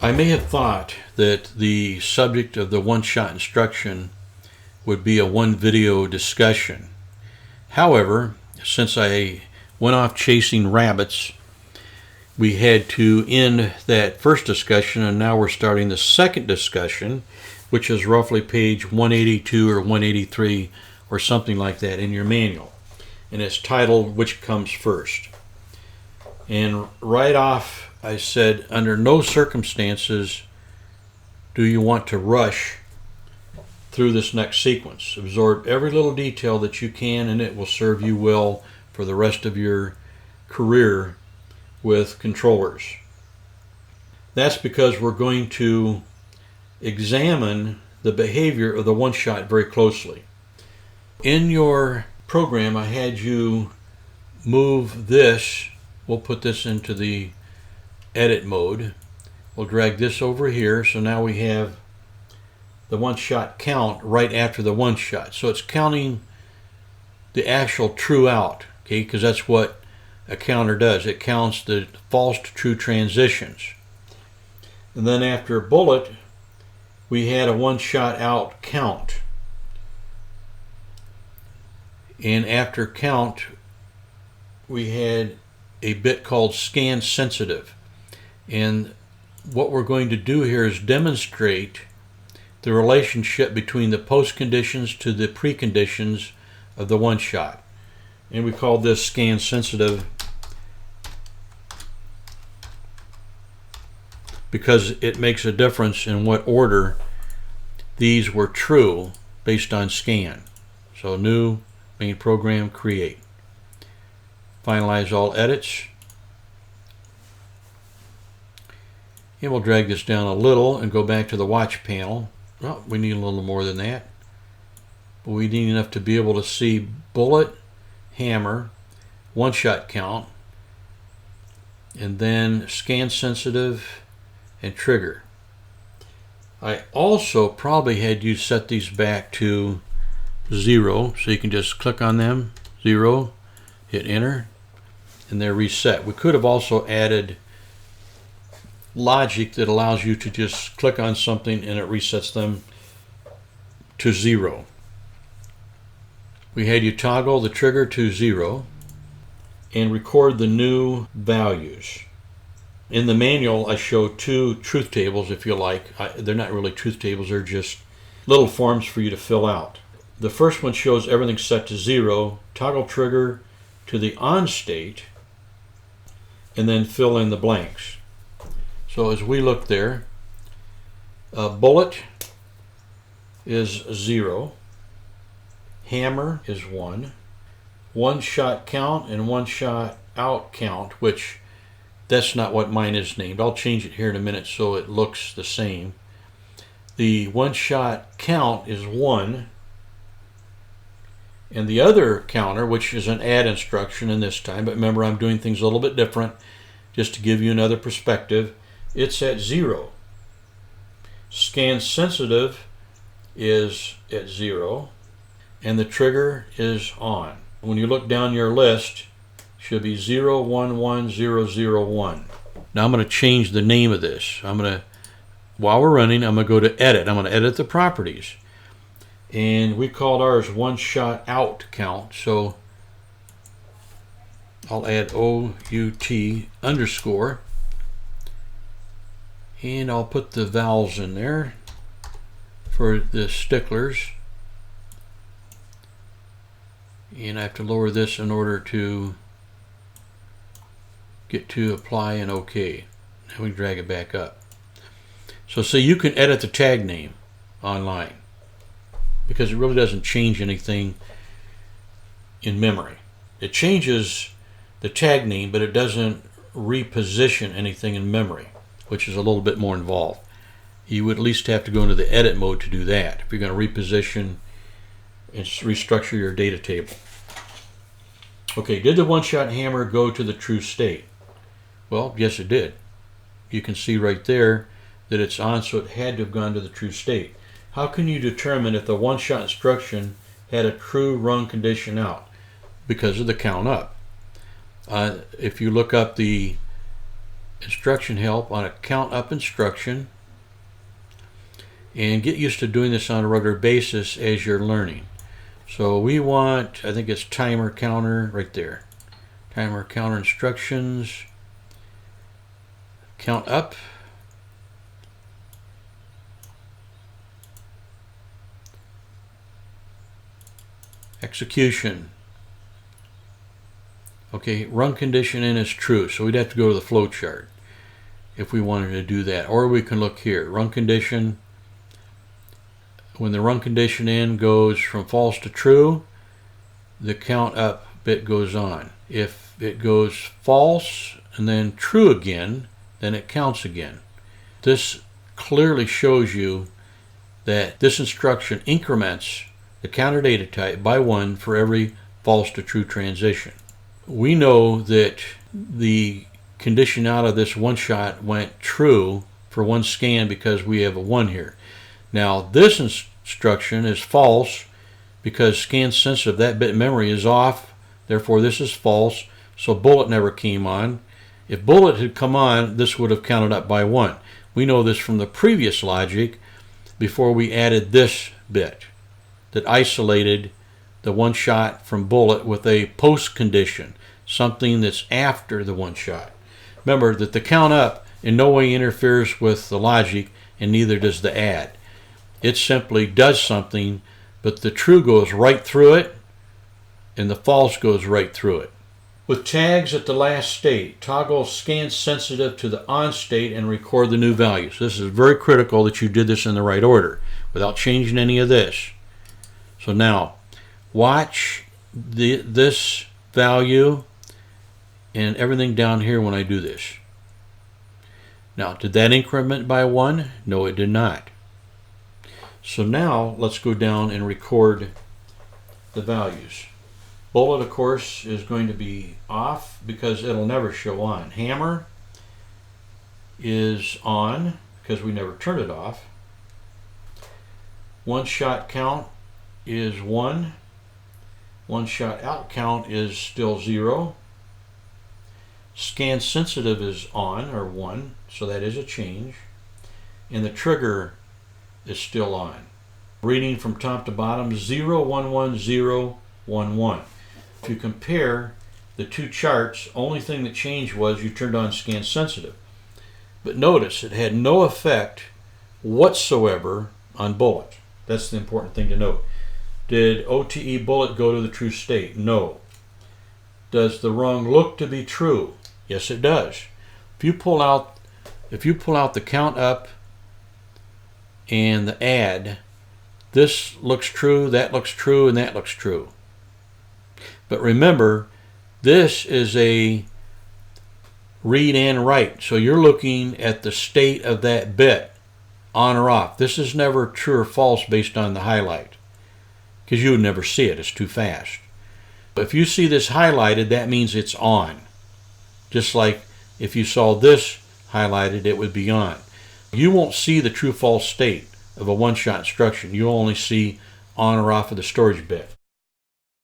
I may have thought that the subject of the one-shot instruction would be a one video discussion. However, since I went off chasing rabbits, we had to end that first discussion, and now we're starting the second discussion, which is roughly page 182 or 183 or something like that in your manual. And it's titled, Which Comes First? And right off, I said, under no circumstances do you want to rush through this next sequence. Absorb every little detail that you can, and it will serve you well for the rest of your career with controllers. That's because we're going to examine the behavior of the one-shot very closely. In your program, I had you move this. We'll put this into the edit mode. We'll drag this over here, so now we have the one-shot count right after the one-shot. So it's counting the actual true out, okay, because that's what a counter does. It counts the false to true transitions. And then after bullet, we had a one-shot out count. And after count, we had a bit called scan sensitive. And what we're going to do here is demonstrate the relationship between the post conditions to the preconditions of the one shot. And we call this scan sensitive because it makes a difference in what order these were true based on scan. So new, main program, create. Finalize all edits. And we'll drag this down a little and go back to the watch panel. Well, we need a little more than that. But we need enough to be able to see bullet, hammer, one-shot count, and then scan sensitive and trigger. I also probably had you set these back to 0, so you can just click on them, 0, hit enter, and they're reset. We could have also added logic that allows you to just click on something and it resets them to 0. We had you toggle the trigger to 0 and record the new values. In the manual, I show two truth tables, if you like. They're not really truth tables, they're just little forms for you to fill out. The first one shows everything set to 0, toggle trigger to the on state, and then fill in the blanks. So as we look there, bullet is 0, hammer is 1, one-shot count and one-shot out count, which that's not what mine is named. I'll change it here in a minute so it looks the same. The one-shot count is 1, and the other counter, which is an add instruction in this time, but remember I'm doing things a little bit different just to give you another perspective, it's at 0. Scan sensitive is at 0, and the trigger is on. When you look down your list, it should be 011001. Now I'm going to change the name of this. While we're running, I'm going to go to edit. I'm going to edit the properties. And we called ours one-shot out count, so I'll add OUT underscore. And I'll put the vowels in there for the sticklers. And I have to lower this in order to get to apply and OK. Now we drag it back up. So see, you can edit the tag name online because it really doesn't change anything in memory. It changes the tag name, but it doesn't reposition anything in memory, which is a little bit more involved. You would at least have to go into the edit mode to do that if you're going to reposition and restructure your data table. Okay, did the one-shot hammer go to the true state? Well, yes it did. You can see right there that it's on, so it had to have gone to the true state. How can you determine if the one-shot instruction had a true run condition out? Because of the count up. If you look up the instruction help on a count up instruction, and get used to doing this on a regular basis as you're learning. So we want, I think it's timer counter right there. Timer counter instructions, count up, execution. Okay, run condition in is true, so we'd have to go to the flow chart if we wanted to do that. Or we can look here, run condition. When the run condition in goes from false to true, the count up bit goes on. If it goes false and then true again, then it counts again. This clearly shows you that this instruction increments the counter data type by 1 for every false to true transition. We know that the condition out of this one shot went true for one scan because we have a 1 here. Now this instruction is false because scan sensitive, that bit memory is off, therefore this is false, so bullet never came on. If bullet had come on, this would have counted up by 1. We know this from the previous logic before we added this bit that isolated the one shot from bullet with a post condition, something that's after the one shot. Remember that the count up in no way interferes with the logic, and neither does the add. It simply does something, but the true goes right through it and the false goes right through it. With tags at the last state, toggle scan sensitive to the on state and record the new values. This is very critical that you did this in the right order without changing any of this. So now watch this value and everything down here when I do this. Now, did that increment by 1? No, it did not. So now let's go down and record the values. Bullet, of course, is going to be off because it'll never show on. Hammer is on because we never turned it off. One shot count is 1. One shot out count is still 0. Scan sensitive is on, or 1, so that is a change. And the trigger is still on. Reading from top to bottom, 0, 1, 1, 0, 1, 1. If you compare the two charts, only thing that changed was you turned on scan sensitive. But notice it had no effect whatsoever on bullet. That's the important thing to note. Did OTE bullet go to the true state? No. Does the wrong look to be true? Yes, it does. If you pull out the count up and the add, this looks true, that looks true, and that looks true. But remember, this is a read and write, so you're looking at the state of that bit, on or off. This is never true or false based on the highlight, because you would never see it, it's too fast. But if you see this highlighted, that means it's on. Just like if you saw this highlighted, it would be on. You won't see the true false state of a one-shot instruction. You'll only see on or off of the storage bit.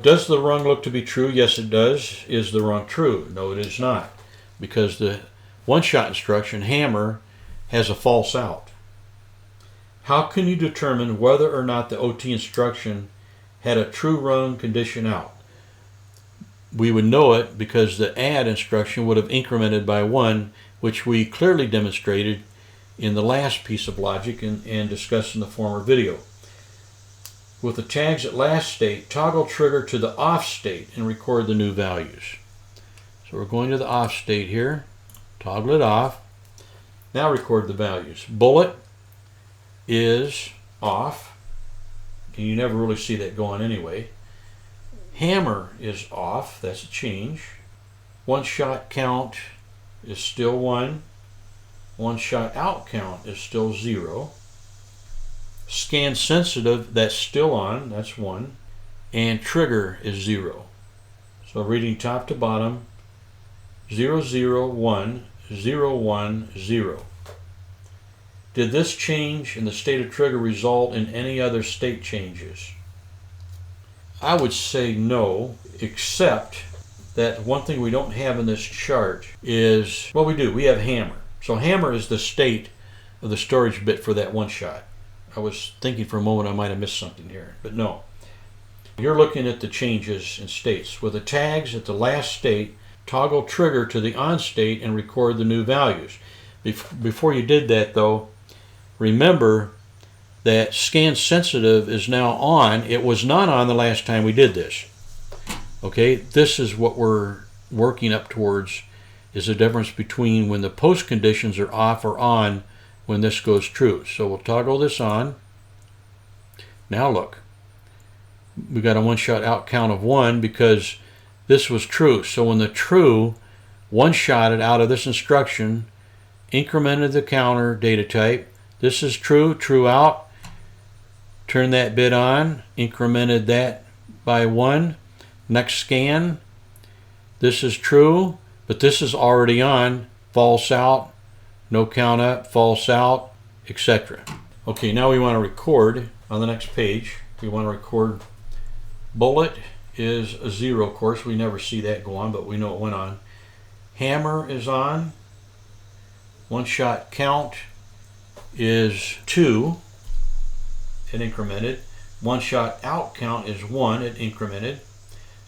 Does the rung look to be true? Yes, it does. Is the rung true? No, it is not. Because the one-shot instruction, hammer, has a false out. How can you determine whether or not the OT instruction had a true rung condition out? We would know it because the add instruction would have incremented by 1, which we clearly demonstrated in the last piece of logic and discussed in the former video. With the tags at last state, toggle trigger to the off state and record the new values. So we're going to the off state here, toggle it off. Now record the values. Bullet is off, and you never really see that going anyway. Hammer is off, that's a change. One shot count is still 1. One shot out count is still 0. Scan sensitive, that's still on, that's 1. And trigger is 0. So reading top to bottom, 0, 0, 1, 0, 1, 0. Did this change in the state of trigger result in any other state changes? I would say no, except that one thing we don't have in this chart is, well, we do. We have hammer. So hammer is the state of the storage bit for that one shot. I was thinking for a moment I might have missed something here, but no. You're looking at the changes in states. With the tags at the last state, toggle trigger to the on state and record the new values. Before you did that, though, remember that scan sensitive is now on. It was not on the last time we did this. Okay, this is what we're working up towards, is the difference between when the post conditions are off or on when this goes true. So we'll toggle this on. Now look, we got a one-shot out count of 1 because this was true. So when the true one-shotted out of this instruction, incremented the counter data type. This is true, true out. Turn that bit on, incremented that by 1. Next scan, this is true, but this is already on, false out, no count up, false out, etc. Okay, now we want to record on the next page. We want to record bullet is a 0, of course. We never see that go on, but we know it went on. Hammer is on. One shot count is 2, it incremented. One shot out count is 1, it incremented.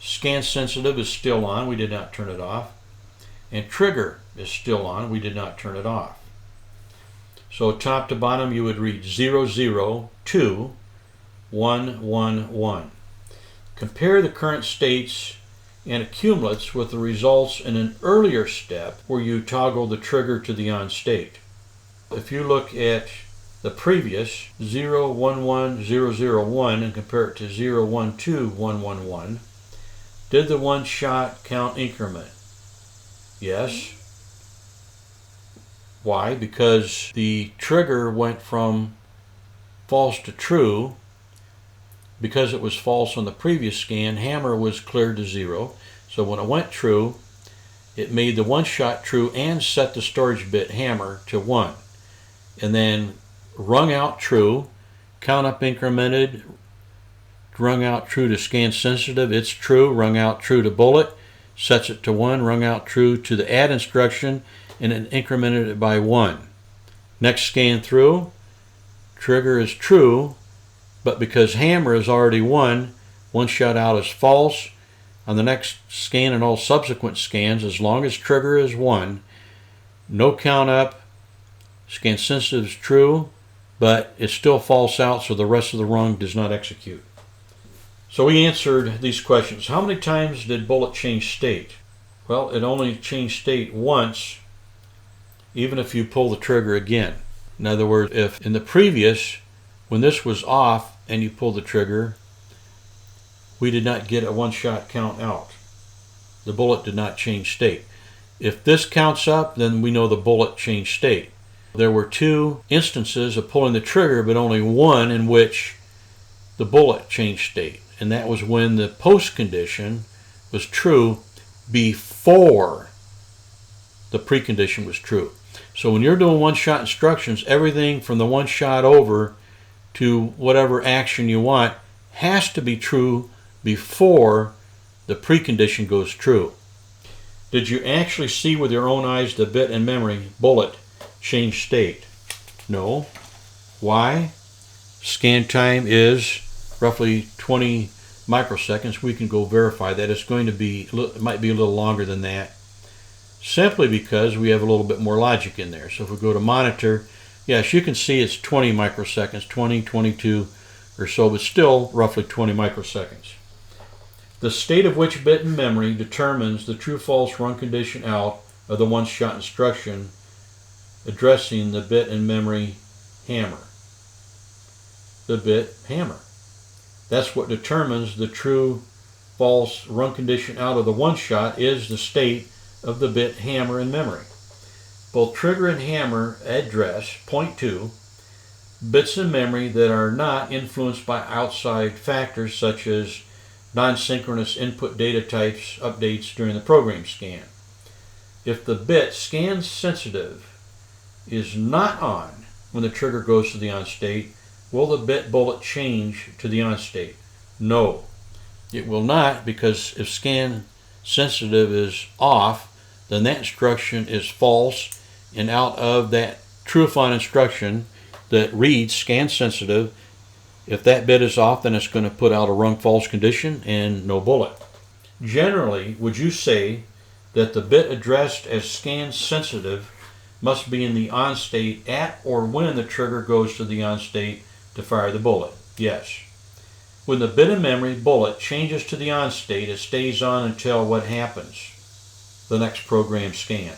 Scan sensitive is still on, we did not turn it off. And trigger is still on, we did not turn it off. So top to bottom you would read 0, 0, 2, 1, 1, 1. Compare the current states and accumulates with the results in an earlier step where you toggle the trigger to the on state. If you look at the previous 0, 1, 1, 0, 0, 1 and compare it to 0, 1, 2, 1, 1, 1, did the one shot count increment? Yes. Why? Because the trigger went from false to true. Because it was false on the previous scan, hammer was cleared to 0. So when it went true, it made the one shot true and set the storage bit hammer to 1. And then rung out true, count up incremented, rung out true to scan sensitive, it's true, rung out true to bullet, sets it to 1, rung out true to the add instruction, and then incremented it by 1. Next scan through, trigger is true, but because hammer is already 1, one shot out is false. On the next scan and all subsequent scans, as long as trigger is 1, no count up, scan sensitive is true, but it's still false out, so the rest of the rung does not execute. So we answered these questions. How many times did bullet change state? Well, it only changed state once, even if you pull the trigger again. In other words, if in the previous, when this was off and you pull the trigger, we did not get a one-shot count out. The bullet did not change state. If this counts up, then we know the bullet changed state. There were 2 instances of pulling the trigger, but only one in which the bullet changed state. And that was when the post condition was true before the precondition was true. So when you're doing one-shot instructions, everything from the one shot over to whatever action you want has to be true before the precondition goes true. Did you actually see with your own eyes the bit and memory bullet change state? No. Why? Scan time is roughly 20 microseconds. We can go verify that. It's going to be, it might be a little longer than that, simply because we have a little bit more logic in there. So if we go to monitor, yes, you can see it's 20 microseconds, 20, 22 or so, but still roughly 20 microseconds. The state of which bit in memory determines the true-false run condition out of the one-shot instruction addressing the bit in memory hammer. The bit hammer. That's what determines the true-false run condition out of the one-shot is the state of the bit hammer in memory. Both trigger and hammer address, point 2, bits in memory that are not influenced by outside factors such as non-synchronous input data types updates during the program scan. If the bit scan sensitive is not on when the trigger goes to the on state, will the bit bullet change to the on state? No, it will not, because if scan sensitive is off, then that instruction is false, and out of that trueifying instruction that reads scan sensitive, if that bit is off, then it's going to put out a rung false condition and no bullet. Generally, would you say that the bit addressed as scan sensitive must be in the on state at or when the trigger goes to the on state to fire the bullet? Yes. When the bit of memory bullet changes to the on state, it stays on until what happens? The next program scan.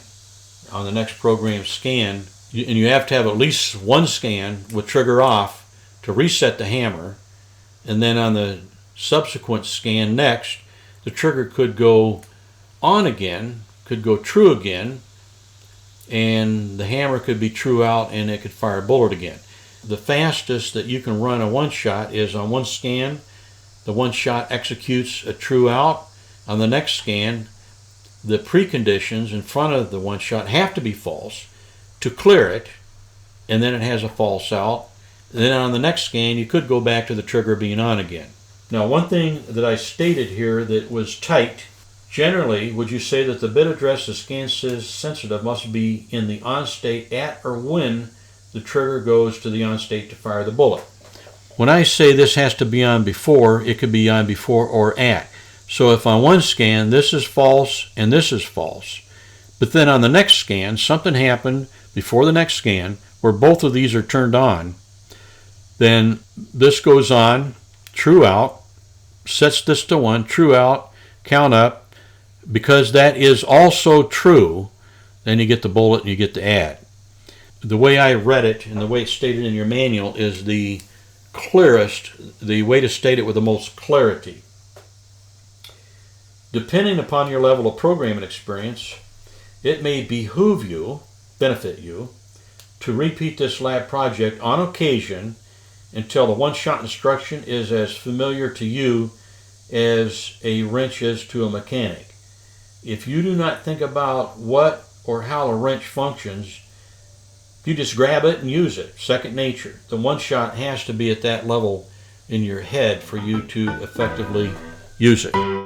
On the next program scan, and you have to have at least one scan with trigger off to reset the hammer, and then on the subsequent scan next, the trigger could go on again, could go true again, and the hammer could be true out and it could fire a bullet again. The fastest that you can run a one shot is on one scan, the one shot executes a true out. On the next scan, the preconditions in front of the one shot have to be false to clear it, and then it has a false out. And then on the next scan, you could go back to the trigger being on again. Now, one thing that I stated here that was tight, generally, would you say that the bit address the scan says sensitive must be in the on state at or when the trigger goes to the on state to fire the bullet? When I say this has to be on before, it could be on before or at. So if on one scan this is false and this is false, but then on the next scan something happened before the next scan where both of these are turned on, then this goes on, true out, sets this to 1, true out, count up. Because that is also true, then you get the bullet and you get the add. The way I read it and the way it's stated in your manual is the clearest, the way to state it with the most clarity. Depending upon your level of programming experience, it may behoove you, benefit you, to repeat this lab project on occasion until the one-shot instruction is as familiar to you as a wrench is to a mechanic. If you do not think about what or how a wrench functions, you just grab it and use it, second nature. The one-shot has to be at that level in your head for you to effectively use it.